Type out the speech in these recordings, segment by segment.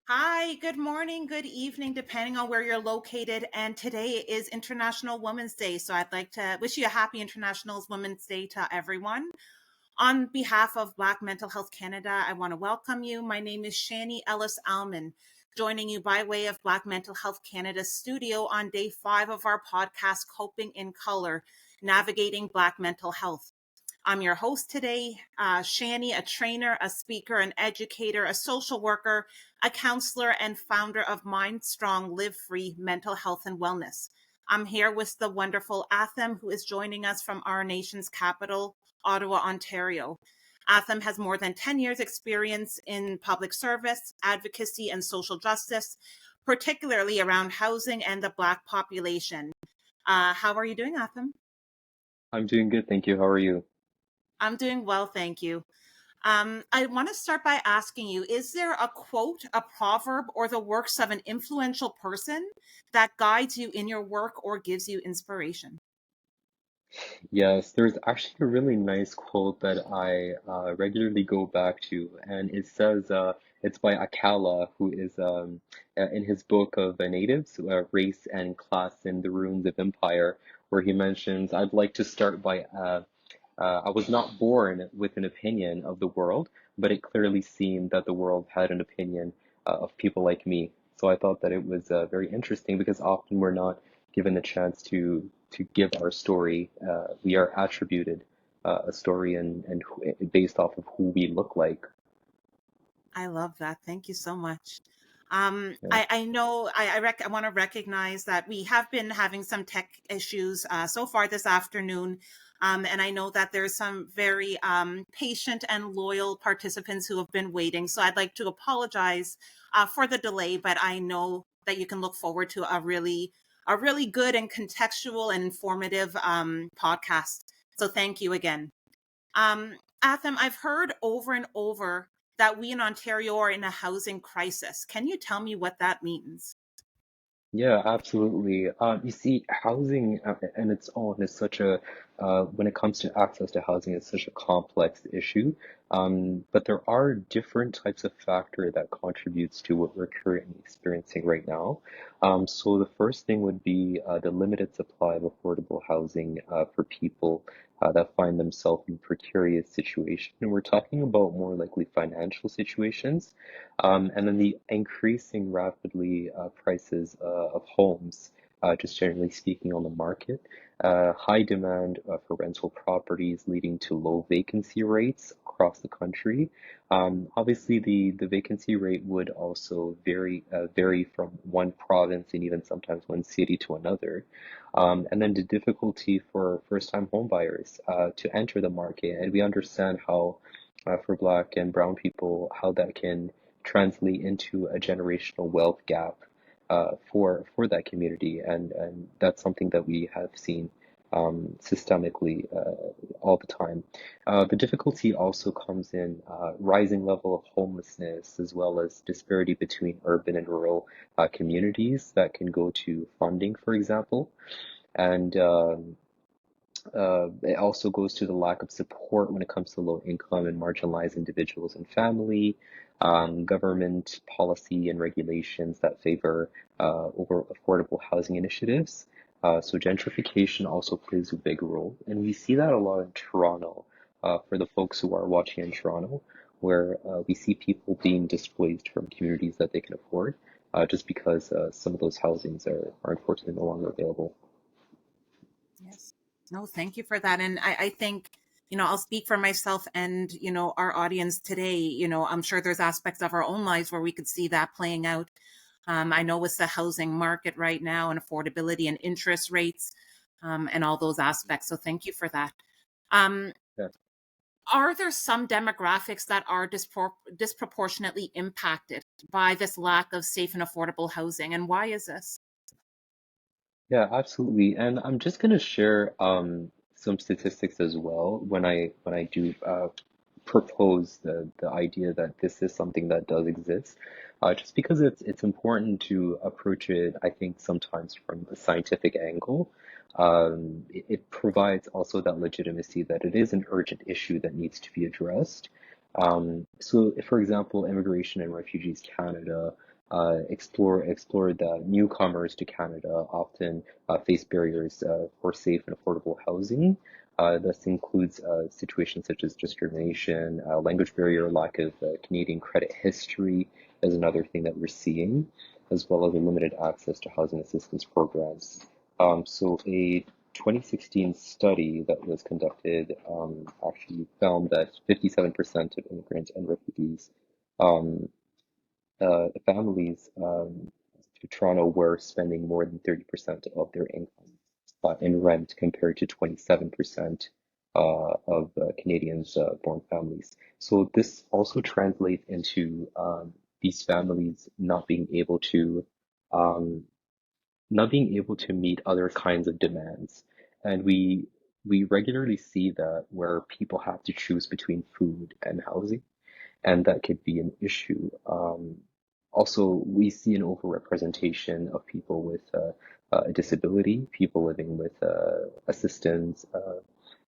Hi, good morning, good evening, depending on where you're located. And today is International Women's Day. So I'd like to wish you a happy International Women's Day to everyone. On behalf of Black Mental Health Canada, I want to welcome you. My name is Shani Ellis Alman, joining you by way of Black Mental Health Canada's studio on day 5 of our podcast, Coping in Color, Navigating Black Mental Health. I'm your host today, Shani, a trainer, a speaker, an educator, a social worker, a counselor, and founder of Mind Strong, Live Free Mental Health and Wellness. I'm here with the wonderful Athem, who is joining us from our nation's capital, Ottawa, Ontario. Athem has more than 10 years' experience in public service, advocacy, and social justice, particularly around housing and the Black population. How are you doing, Athem? I'm doing good, thank you. How are you? I'm doing well, thank you. I want to start by asking you, is there a quote, a proverb, or the works of an influential person that guides you in your work or gives you inspiration? Yes, there's actually a really nice quote that I regularly go back to, and it says it's by Akala, who is in his book of Natives, Race and Class in the Ruins of Empire, where he mentions, I'd like to start by I was not born with an opinion of the world, but it clearly seemed that the world had an opinion of people like me. So I thought that it was very interesting because often we're not given the chance to give our story. We are attributed a story based off of who we look like. I love that. Thank you so much. Yeah. I know I want to recognize that we have been having some tech issues so far this afternoon. And I know that there's some very patient and loyal participants who have been waiting. So I'd like to apologize for the delay, but I know that you can look forward to a really good and contextual and informative podcast. So thank you again. Atham, I've heard over and over that we in Ontario are in a housing crisis. Can you tell me what that means? Yeah, absolutely. You see, housing and its own is such a, when it comes to access to housing, it's such a complex issue. But there are different types of factor that contributes to what we're currently experiencing right now. So the first thing would be the limited supply of affordable housing for people that find themselves in precarious situation. And we're talking about more likely financial situations. And then the increasing rapidly prices of homes, just generally speaking on the market, high demand for rental properties leading to low vacancy rates across the country. Obviously, the vacancy rate would also vary from one province and even sometimes one city to another. And then the difficulty for first-time home buyers to enter the market. And we understand how for Black and Brown people, how that can translate into a generational wealth gap for that community, and that's something that we have seen systemically all the time. The difficulty also comes in rising level of homelessness as well as disparity between urban and rural communities that can go to funding, for example. And it also goes to the lack of support when it comes to low income and marginalized individuals and family, government policy and regulations that favor over affordable housing initiatives. So gentrification also plays a big role, and we see that a lot in Toronto. For the folks who are watching in Toronto, where we see people being displaced from communities that they can afford, just because some of those housings are unfortunately no longer available. Yes. No, thank you for that. And I think, I'll speak for myself and, our audience today. I'm sure there's aspects of our own lives where we could see that playing out. I know it's the housing market right now and affordability and interest rates and all those aspects. So thank you for that. Um, Yeah. are there some demographics that are disproportionately impacted by this lack of safe and affordable housing? And why is this? Yeah, absolutely. And I'm just gonna share some statistics as well when I do propose the idea that this is something that does exist. Just because it's important to approach it, I think sometimes from a scientific angle. It provides also that legitimacy that it is an urgent issue that needs to be addressed. So, if, for example, Immigration and Refugees Canada explore the newcomers to Canada often face barriers for safe and affordable housing. This includes situations such as discrimination, language barrier, lack of Canadian credit history is another thing that we're seeing, as well as a limited access to housing assistance programs. So a 2016 study that was conducted actually found that 57% of immigrants and refugees um, families to Toronto were spending more than 30% of their income in rent compared to 27% of Canadians born families. So this also translates into these families um, not being able to meet other kinds of demands. And we regularly see that where people have to choose between food and housing, and that could be an issue. Also, we see an overrepresentation of people with a disability, people living with assistance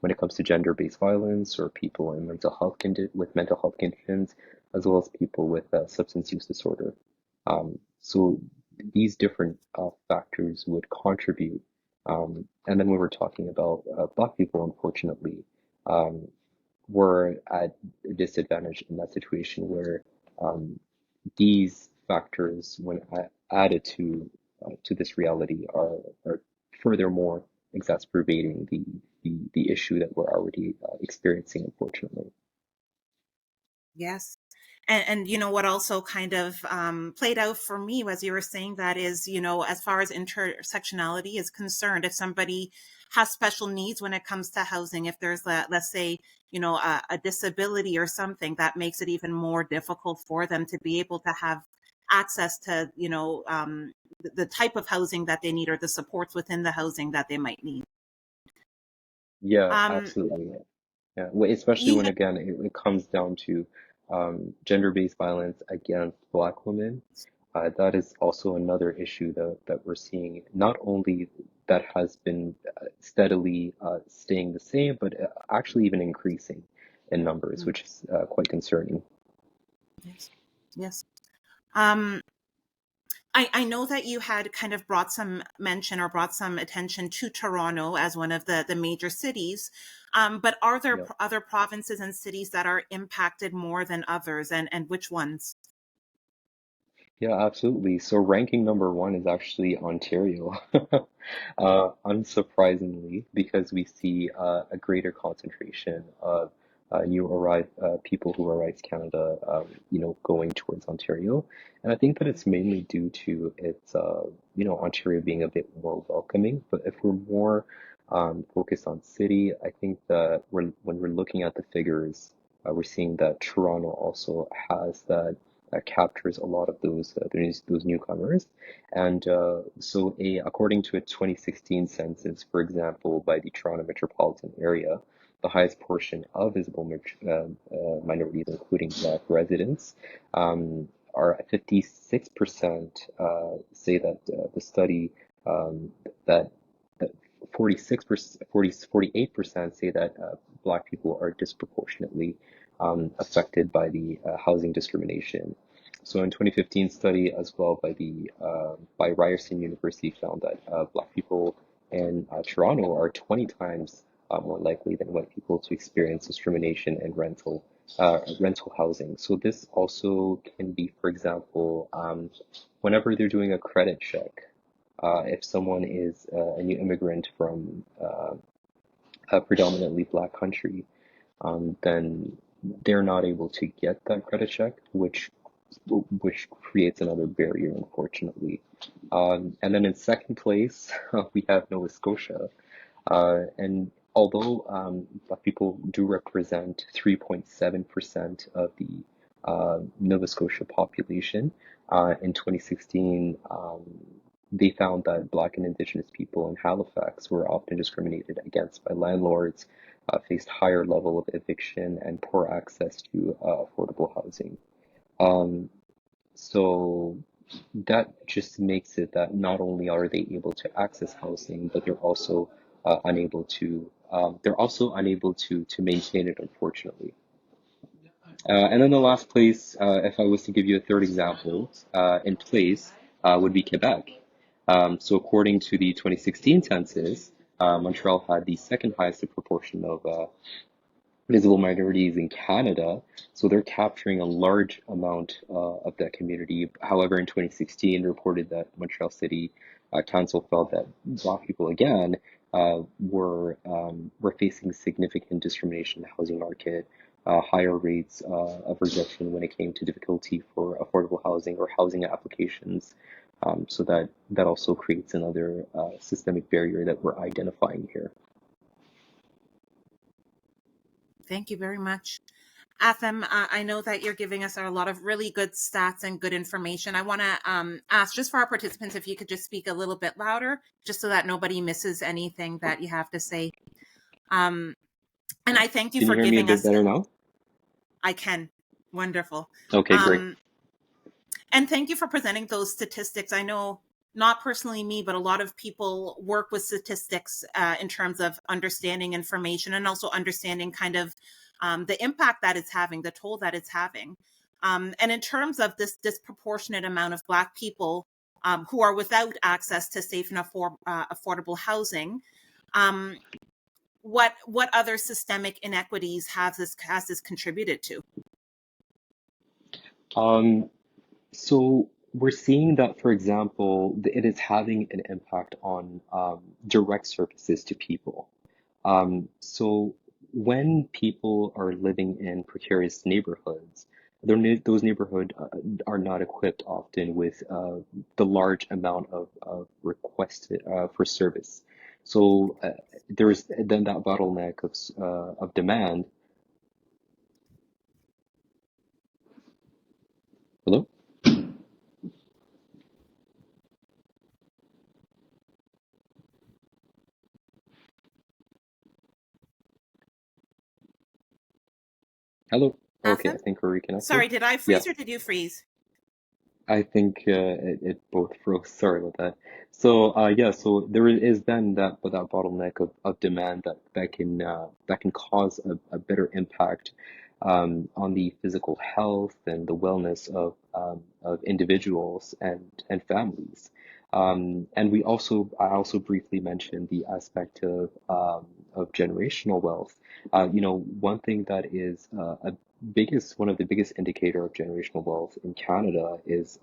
when it comes to gender-based violence, or people in with mental health conditions, as well as people with substance use disorder. So these different factors would contribute. And then when we're talking about Black people, unfortunately, um, were at a disadvantage in that situation where um, these factors, when added to this reality, are furthermore exacerbating the issue that we're already experiencing, unfortunately. Yes. And you know what also kind of played out for me as you were saying that is, you know, as far as intersectionality is concerned, if somebody has special needs when it comes to housing, if there's let's say, you know, a disability or something, that makes it even more difficult for them to be able to have access to, you know, the type of housing that they need or the supports within the housing that they might need. Yeah, Um, absolutely. Yeah, especially you when again it comes down to gender-based violence against Black women. That is also another issue that we're seeing. Not only that has been steadily staying the same, but actually even increasing in numbers, which is quite concerning. Yes. Yes. Um, I know that you had kind of brought some mention or brought some attention to Toronto as one of the major cities. But are there Yeah. other provinces and cities that are impacted more than others, and which ones? Yeah, absolutely. So ranking number one is actually Ontario, unsurprisingly, because we see a greater concentration of people who arrive to Canada, going towards Ontario. And I think that it's mainly due to Ontario being a bit more welcoming. But if we're more focused on city, I think that when we're looking at the figures, we're seeing that Toronto also has that captures a lot of those newcomers. And according to a 2016 census, for example, by the Toronto metropolitan area, the highest portion of visible minorities, including Black residents, are at 56%. Say that the study that that 46%, 48% say that Black people are disproportionately affected by the housing discrimination. So in 2015 study as well by Ryerson University found that Black people in Toronto are 20 times more likely than white people to experience discrimination in rental housing. So this also can be, for example, whenever they're doing a credit check, if someone is a new immigrant from a predominantly Black country, then they're not able to get that credit check, which creates another barrier, unfortunately. And then in second place, we have Nova Scotia. And although Black people do represent 3.7% of the Nova Scotia population, in 2016, they found that Black and Indigenous people in Halifax were often discriminated against by landlords, faced higher level of eviction, and poor access to affordable housing. Um, so that just makes it that not only are they able to access housing, but they're also unable to maintain it, unfortunately. And then the last place, if I was to give you a third example, in place, would be Quebec. So according to the 2016 census, Montreal had the second highest proportion of visible minorities in Canada. So they're capturing a large amount of that community. However, in 2016, reported that Montreal City Council felt that Black people again were facing significant discrimination in the housing market, higher rates of rejection when it came to difficulty for affordable housing or housing applications. So that also creates another systemic barrier that we're identifying here. Thank you very much. Athem, I know that you're giving us a lot of really good stats and good information. I want to ask just for our participants if you could just speak a little bit louder, just so that nobody misses anything that you have to say. And I thank you Can you for hear me a giving bit us. better now? I can. Wonderful. Okay, great. Um, and thank you for presenting those statistics. I know not personally me, but a lot of people work with statistics in terms of understanding information and also understanding kind of the impact that it's having, the toll that it's having. And in terms of this disproportionate amount of Black people who are without access to safe and affordable housing, um, what other systemic inequities has this contributed to? Um, so we're seeing that, for example, it is having an impact on direct services to people. So when people are living in precarious neighborhoods, those neighborhoods are not equipped often with the large amount of requested for service. So there's then that bottleneck of demand. Hello? Hello? Okay, Athem? I think we're reconnected. Sorry, did I Yeah. freeze or did you freeze? I think it both froze. Sorry about that. So yeah, so there is then that bottleneck of demand that can cause a better impact on the physical health and the wellness of individuals and families. And I also briefly mentioned the aspect of generational wealth. One thing that is one of the biggest indicator of generational wealth in Canada is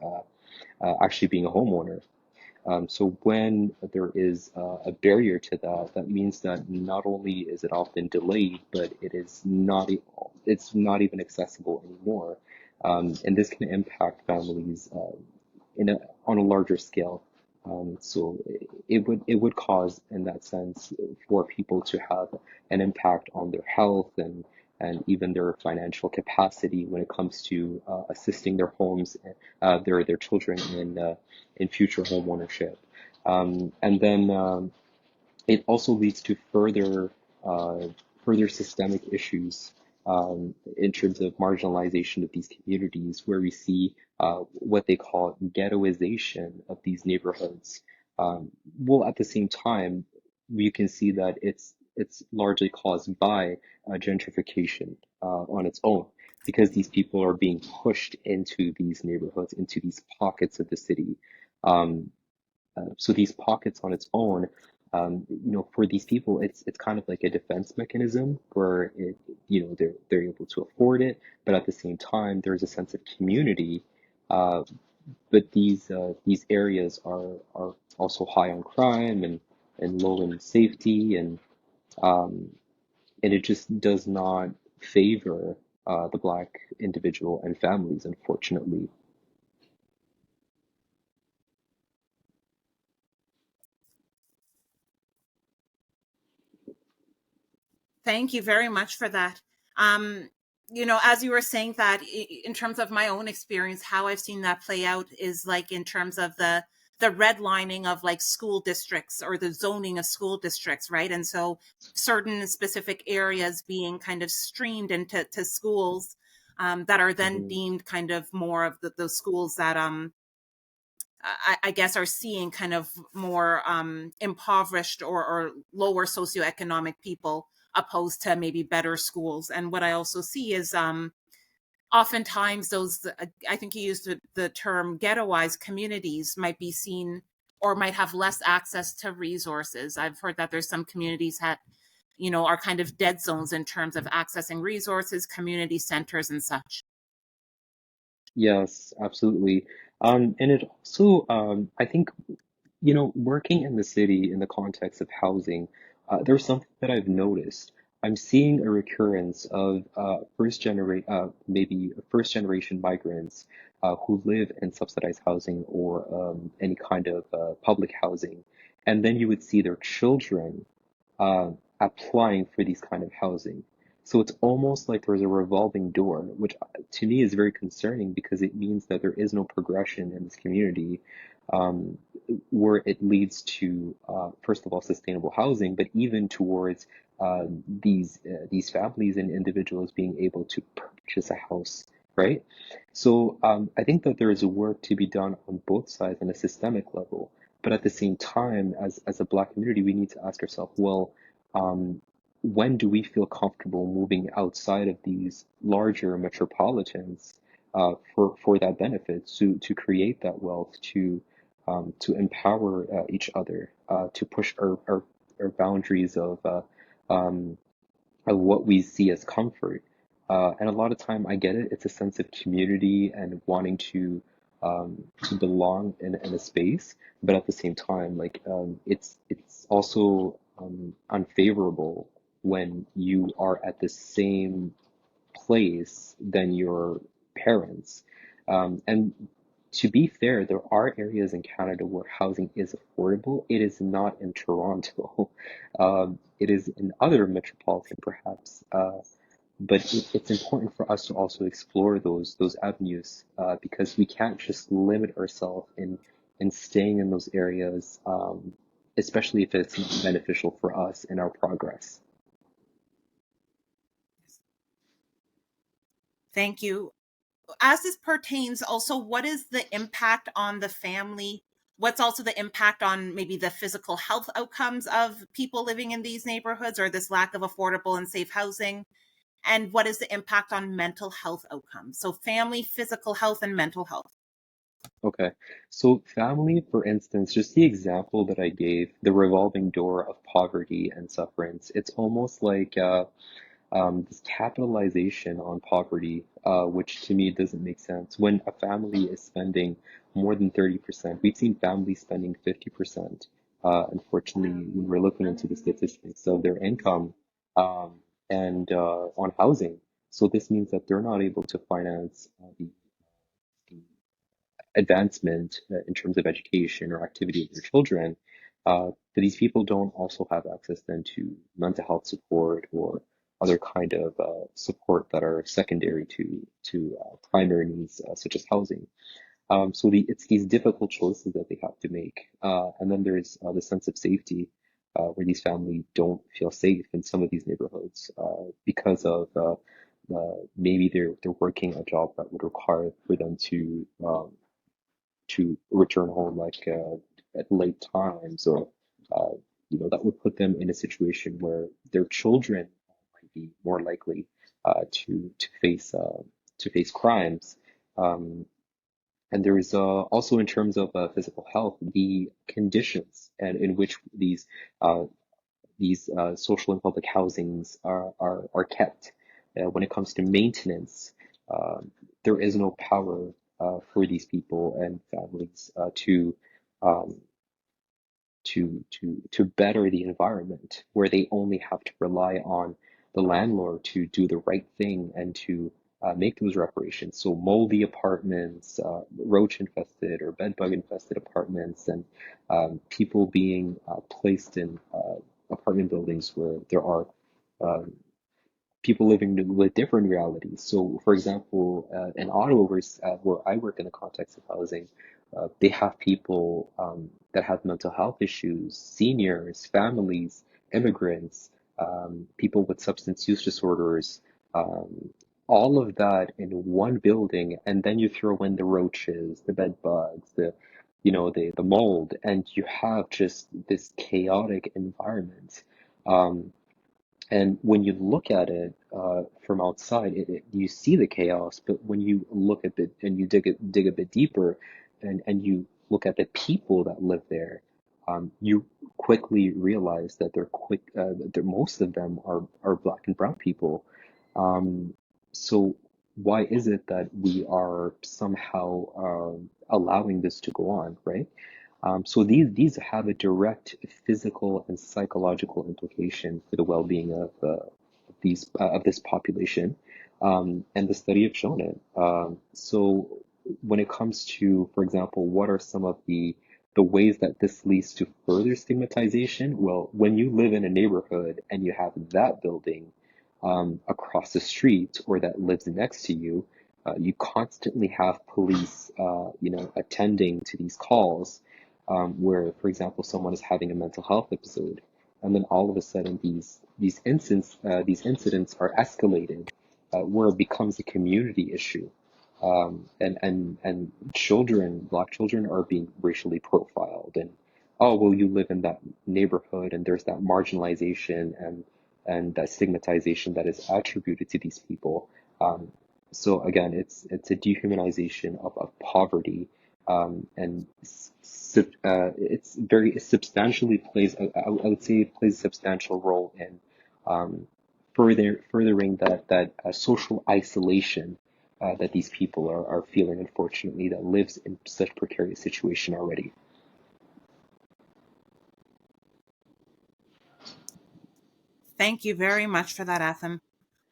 actually being a homeowner. So when there is a barrier to that, that means that not only is it often delayed, but it's not even accessible anymore. And this can impact families in a on a larger scale. So it would cause, in that sense, for people to have an impact on their health and even their financial capacity when it comes to assisting their homes, their children in future home ownership. And then it also leads to uh, further systemic issues in terms of marginalization of these communities, where we see what they call ghettoization of these neighborhoods. Well, at the same time, we can see that it's largely caused by gentrification on its own, because these people are being pushed into these neighborhoods, into these pockets of the city. Um, so these pockets on its own, for these people, it's kind of like a defense mechanism where they're able to afford it, but at the same time, there's a sense of community. Uh, but these areas are also high on crime and low in safety, um, and it just does not favor the Black individual and families, unfortunately. Thank you very much for that. Um, as you were saying that, in terms of my own experience, how I've seen that play out is like in terms of the redlining of like school districts or the zoning of school districts, right? And so certain specific areas being kind of streamed into schools that are then Mhm. deemed kind of more of those schools that I guess are seeing kind of more impoverished or lower socioeconomic people opposed to maybe better schools. And what I also see is oftentimes those, I think you used the term ghettoized communities, might be seen or might have less access to resources. I've heard that there's some communities that, are kind of dead zones in terms of accessing resources, community centers, and such. Yes, absolutely. And it also, I think, working in the city in the context of housing, there's something that I've noticed. I'm seeing a recurrence of maybe first generation migrants who live in subsidized housing or any kind of public housing, and then you would see their children uh, applying for these kind of housing. So it's almost like there's a revolving door, which to me is very concerning because it means that there is no progression in this community, um, where it leads to, first of all, sustainable housing, but even towards these families and individuals being able to purchase a house, right? So I think that there is work to be done on both sides on a systemic level. But at the same time, as a Black community, we need to ask ourselves, well, um, when do we feel comfortable moving outside of these larger metropolitans for that benefit, to create that wealth, to empower each other, to push our boundaries um, of what we see as comfort. And a lot of time, I get it. It's a sense of community and wanting to belong in a space, but at the same time, like it's also unfavorable when you are at the same place than your parents. And to be fair, there are areas in Canada where housing is affordable. It is not in Toronto. It is in other metropolitan, perhaps. But it's important for us to also explore those avenues because we can't just limit ourselves in staying in those areas, especially if it's not beneficial for us in our progress. Thank you. As this pertains also, what is the impact on the family? What's also the impact on maybe the physical health outcomes of people living in these neighborhoods, or this lack of affordable and safe housing? And what is the impact on mental health outcomes? So family, physical health, and mental health. Okay, so family, for instance, just the example that I gave, the revolving door of poverty and sufferance, it's almost like this capitalization on poverty, which to me doesn't make sense. When a family is spending more than 30%, we've seen families spending 50%, unfortunately, when we're looking into the statistics of their income um, and on housing. So this means that they're not able to finance the advancement in terms of education or activity of their children, that these people don't also have access then to mental health support or other kind of support that are secondary to primary needs such as housing. So it's these difficult choices that they have to make, and then there's the sense of safety. Where these families don't feel safe in some of these neighborhoods because of maybe they're working a job that would require for them to return home like at late times, or uh, that would put them in a situation where their children might be more likely to face crimes. Um, and there is also in terms of physical health, the conditions and in which uh, these social and public housings are kept. When it comes to maintenance, um, there is no power for these people and families um, to better the environment, where they only have to rely on the landlord to do the right thing and to make those reparations. So moldy apartments, roach infested or bed bug infested apartments, and people being placed in apartment buildings where there are um, people living with different realities. So, for example, in Ottawa, where I work in the context of housing, they have people that have mental health issues, seniors, families, immigrants, people with substance use disorders, um, all of that in one building, and then you throw in the roaches, the bed bugs, the mold, and you have just this chaotic environment. Um, And when you look at it from outside, you see the chaos. But when you look at it and you dig a bit deeper, and you look at the people that live there, you quickly realize that most of them are Black and brown people. Um, so why is it that we are somehow allowing this to go on, right? So these have a direct physical and psychological implication for the well-being of this population, and the study have shown it. So when it comes to, for example, what are some of the ways that this leads to further stigmatization? Well, when you live in a neighborhood and you have that building across the street or that lives next to you, you constantly have police, attending to these calls where, for example, someone is having a mental health episode, and then all of a sudden these incidents are escalated, where it becomes a community issue, and Black children are being racially profiled, and oh well, you live in that neighborhood, and there's that marginalization and that stigmatization that is attributed to these people. Um, so again, it's a dehumanization of poverty, and it substantially plays, I would say it plays a substantial role in furthering that social isolation that these people are feeling, unfortunately, that lives in such precarious situation already. Thank you very much for that, Athem.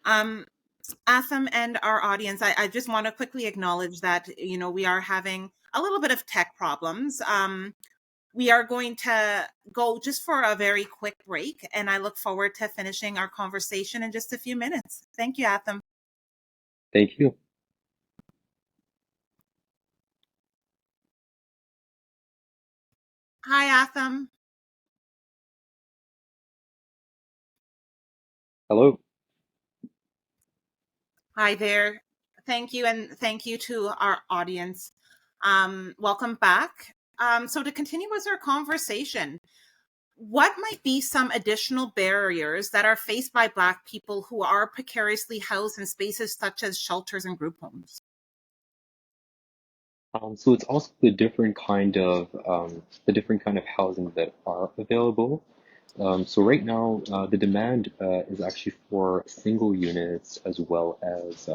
Um, Atham and our audience, I just want to quickly acknowledge that, we are having a little bit of tech problems. We are going to go just for a very quick break, and I look forward to finishing our conversation in just a few minutes. Thank you, Atham. Thank you. Hi, Atham. Hello. Hi there. Thank you, and thank you to our audience. Welcome back. So, to continue with our conversation, what might be some additional barriers that are faced by Black people who are precariously housed in spaces such as shelters and group homes? So it's also the different kind of housing that are available. So right now, the demand is actually for single units as well as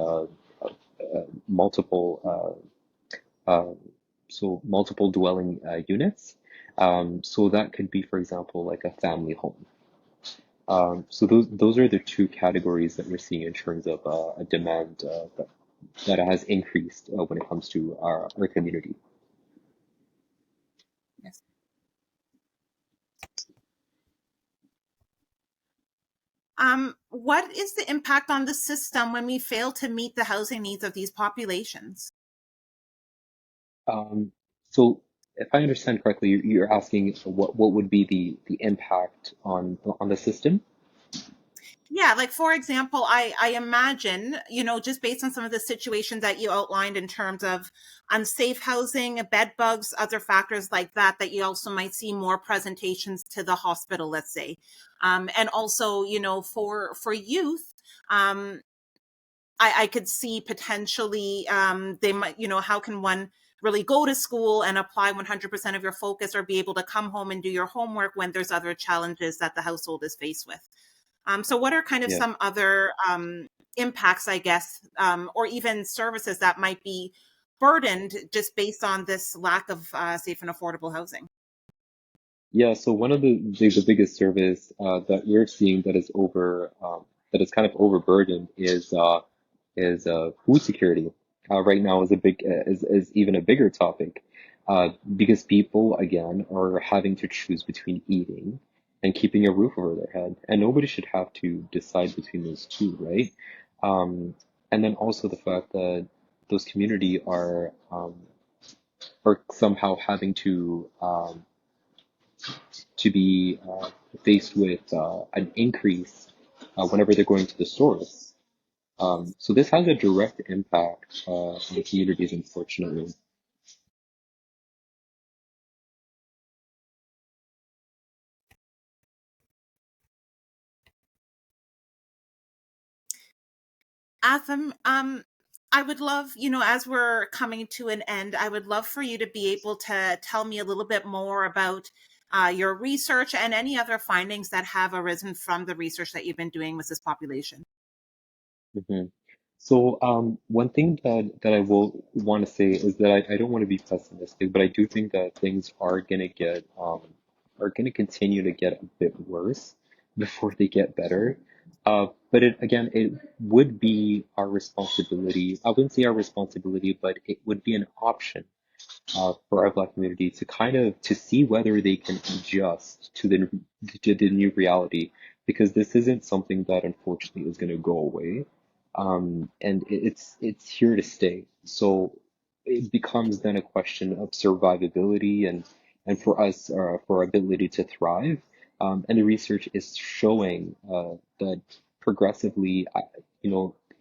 multiple uh, multiple dwelling units. So that could be, for example, like a family home. So those are the two categories that we're seeing in terms of a demand that has increased when it comes to our community. Yes. What is the impact on the system when we fail to meet the housing needs of these populations? Um, so if I understand correctly, you're asking what would be the impact on the system? Yeah, like for example, I imagine, just based on some of the situations that you outlined in terms of unsafe housing, bed bugs, other factors like that, that you also might see more presentations to the hospital, let's say. And also, for youth, um, I could see potentially they might, how can one really go to school and apply 100% of your focus or be able to come home and do your homework when there's other challenges that the household is faced with? So, what are kind of Yeah. some other impacts, I guess, or even services that might be burdened just based on this lack of safe and affordable housing? Yeah, so one of the biggest service that we're seeing that is kind of overburdened is food security. Right now is a big is even a bigger topic, because people again are having to choose between eating and keeping a roof over their head, and nobody should have to decide between those two, right? Um, and then also the fact that those community are somehow having to be faced with an increase whenever they're going to the stores. So this has a direct impact on the communities, unfortunately. Atham, I would love, as we're coming to an end, I would love for you to be able to tell me a little bit more about your research and any other findings that have arisen from the research that you've been doing with this population. hmm So, one thing that I will want to say is that I don't want to be pessimistic, but I do think that things are gonna continue to get a bit worse before they get better. But it would be our responsibility. I wouldn't say our responsibility, but it would be an option for our Black community to kind of to see whether they can adjust to the new reality, because this isn't something that unfortunately is going to go away, and it's here to stay. So it becomes then a question of survivability and for us for our ability to thrive. And the research is showing that progressively,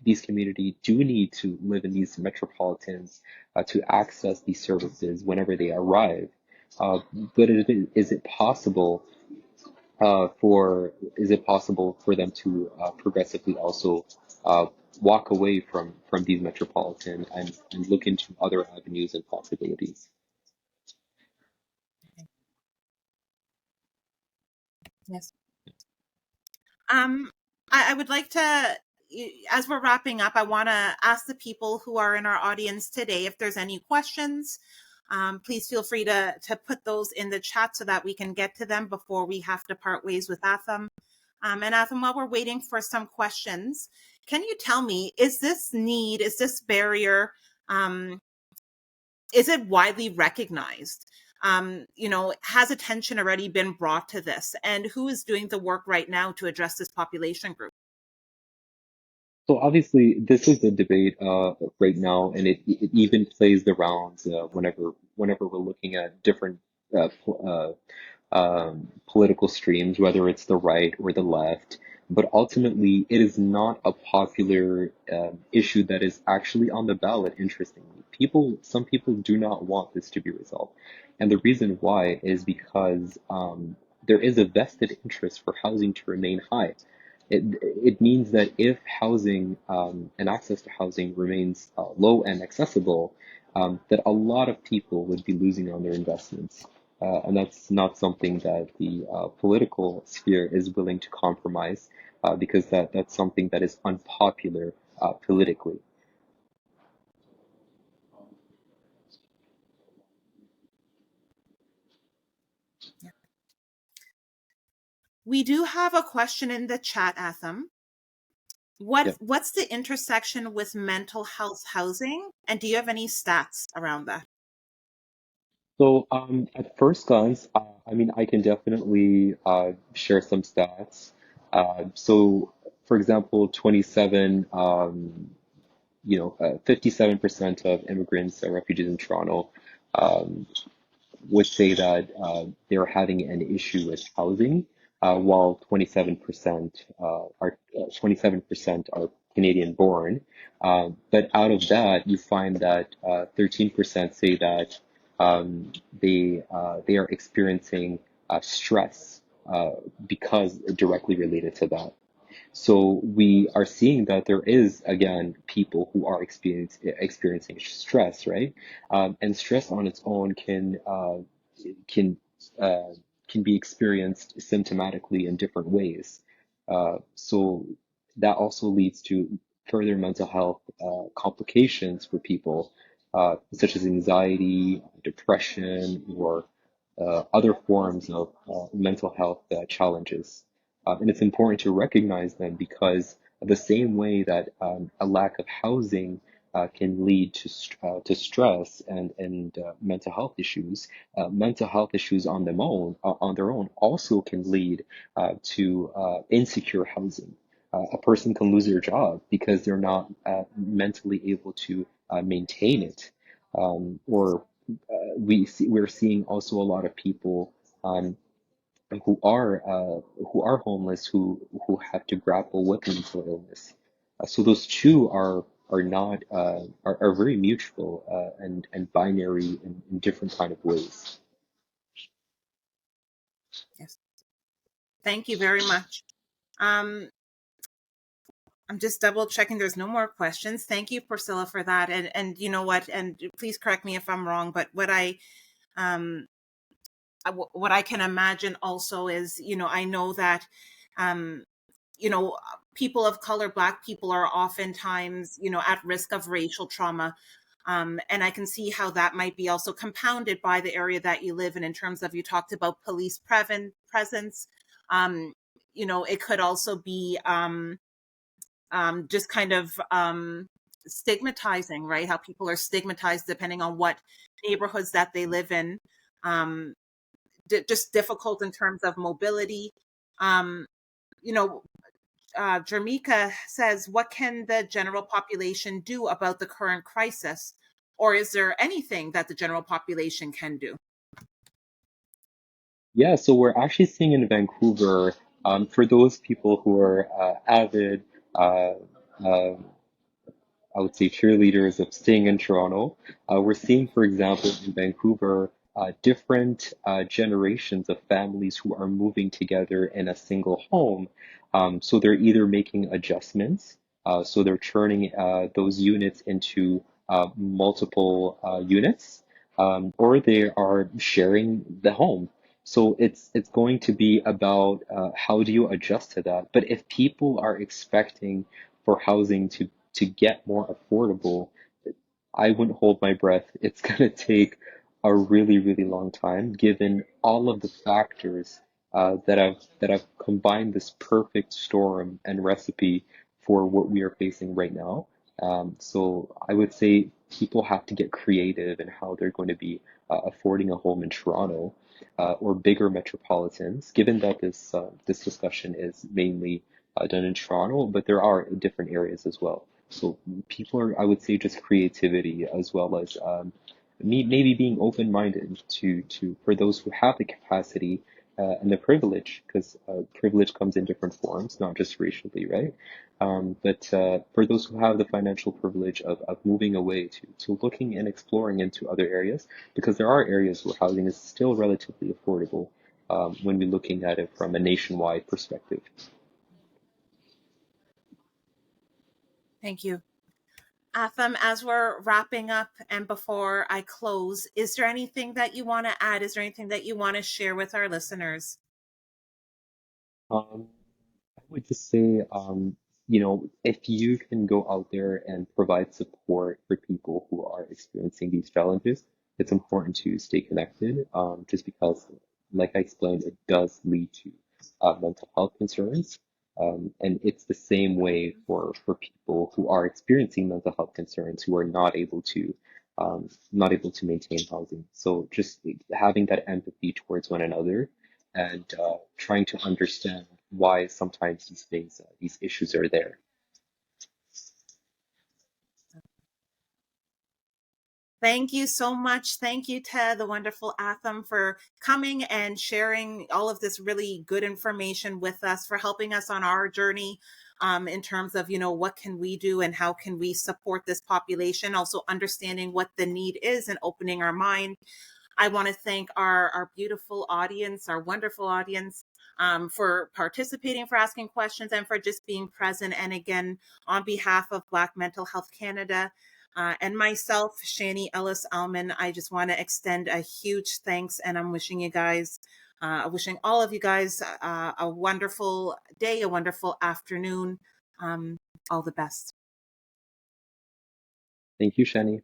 these communities do need to live in these metropolitans to access these services whenever they arrive. Uh, but is it possible is it possible for them to progressively also uh, walk away from these metropolitan and look into other avenues and possibilities? Yes. Um, I would like to, as we're wrapping up, I want to ask the people who are in our audience today if there's any questions. Please feel free to put those in the chat so that we can get to them before we have to part ways with Atham. And Atham, while we're waiting for some questions, can you tell me, is this barrier, is it widely recognized? Has attention already been brought to this? And who is doing the work right now to address this population group? So obviously, this is a debate right now, and it even plays the rounds whenever we're looking at different political streams, whether it's the right or the left. But ultimately, it is not a popular issue that is actually on the ballot. Interestingly, some people do not want this to be resolved, and the reason why is because there is a vested interest for housing to remain high. It means that if housing and access to housing remains low and accessible, that a lot of people would be losing on their investments. And that's not something that the political sphere is willing to compromise because that's something that is unpopular politically. We do have a question in the chat, Atham. Yeah. What's the intersection with mental health housing? And do you have any stats around that? So at first glance, I mean, I can definitely share some stats. So, for example, 57% of immigrants and refugees in Toronto um, would say that they're having an issue with housing, while 27% are Canadian born. But out of that, you find that 13% say that they are experiencing stress because directly related to that. So we are seeing that there is again people who are experiencing stress, right? And stress on its own can uh, can be experienced symptomatically in different ways. So that also leads to further mental health complications for people, such as anxiety, depression, or other forms of mental health challenges. And it's important to recognize them because the same way that a lack of housing can lead to stress and mental health issues on their own also can lead to insecure housing. A person can lose their job because they're not mentally able to maintain it, or we're seeing also a lot of people um, who are homeless who have to grapple with mental illness. So those two are not are very mutual and binary in different kind of ways. Yes. Thank you very much. Um, I'm just double checking. There's no more questions. Thank you, Priscilla, for that. And you know what? And please correct me if I'm wrong. But um, what I can imagine also is, I know that, um, people of color, Black people are oftentimes, at risk of racial trauma. And I can see how that might be also compounded by the area that you live in terms of, you talked about police presence. Um, it could also be just kind of stigmatizing, right? How people are stigmatized depending on what neighborhoods that they live in. Um, just difficult in terms of mobility. Um, you know, Jermika says, what can the general population do about the current crisis? Or is there anything that the general population can do? Yeah, so we're actually seeing in Vancouver, for those people who are avid uh, uh, I would say cheerleaders of staying in Toronto. We're seeing, for example, in Vancouver, different generations of families who are moving together in a single home. So they're either making adjustments, so they're turning those units into multiple units, or they are sharing the home. So it's going to be about how do you adjust to that. But if people are expecting for housing to get more affordable, I wouldn't hold my breath. It's going to take a really, really long time, given all of the factors that have combined this perfect storm and recipe for what we are facing right now. So I would say people have to get creative in how they're going to be affording a home in Toronto or bigger metropolitans, given that this discussion is mainly done in Toronto, but there are different areas as well. So people are, I would say, just creativity as well as maybe being open-minded to for those who have the capacity and the privilege, because privilege comes in different forms, not just racially, right? But for those who have the financial privilege of moving away to looking and exploring into other areas, because there are areas where housing is still relatively affordable when we're looking at it from a nationwide perspective. Thank you. Atham, as we're wrapping up and before I close, is there anything that you want to add? Is there anything that you want to share with our listeners? Um, I would just say, if you can go out there and provide support for people who are experiencing these challenges, it's important to stay connected, just because, like I explained, it does lead to mental health concerns. And it's the same way for people who are experiencing mental health concerns who are not able to maintain housing. So just having that empathy towards one another and trying to understand why sometimes these things, these issues are there. Thank you so much. Thank you to the wonderful Atham for coming and sharing all of this really good information with us, for helping us on our journey in terms of, what can we do and how can we support this population, also understanding what the need is and opening our mind. I want to thank our beautiful audience, our wonderful audience, for participating, for asking questions, and for just being present. And again, on behalf of Black Mental Health Canada and myself, Shani Ellis Alman, I just want to extend a huge thanks. And I'm wishing you guys, wishing all of you guys a wonderful day, a wonderful afternoon. All the best. Thank you, Shani.